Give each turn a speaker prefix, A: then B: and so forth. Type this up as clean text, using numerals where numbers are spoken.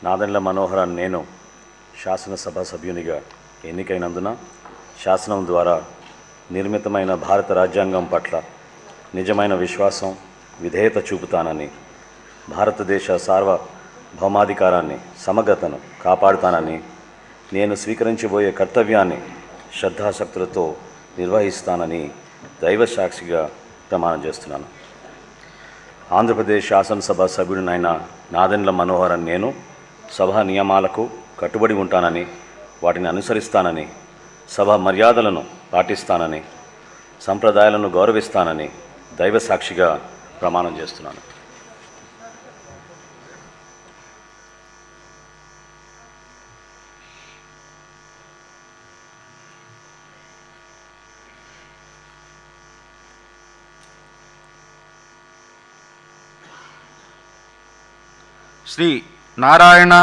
A: నాదెండ్ల మనోహరాన్ని నేను శాసనసభ సభ్యునిగా ఎన్నికైనందున శాసనం ద్వారా నిర్మితమైన భారత రాజ్యాంగం పట్ల నిజమైన విశ్వాసం, విధేయత చూపుతానని, భారతదేశ సార్వభౌమాధికారాన్ని, సమగ్రతను కాపాడుతానని, నేను స్వీకరించబోయే కర్తవ్యాన్ని శ్రద్ధాశక్తులతో నిర్వహిస్తానని దైవ సాక్షిగా ప్రమాణం చేస్తున్నాను. ఆంధ్రప్రదేశ్ శాసనసభ సభ్యుడినైన నాదెండ్ల మనోహరన్ నేను సభ నియమాలకు కట్టుబడి ఉంటానని, వాటిని అనుసరిస్తానని, సభ మర్యాదలను పాటిస్తానని, సంప్రదాయాలను గౌరవిస్తానని దైవ సాక్షిగా ప్రమాణం చేస్తున్నాను.
B: శ్రీ నారాయణ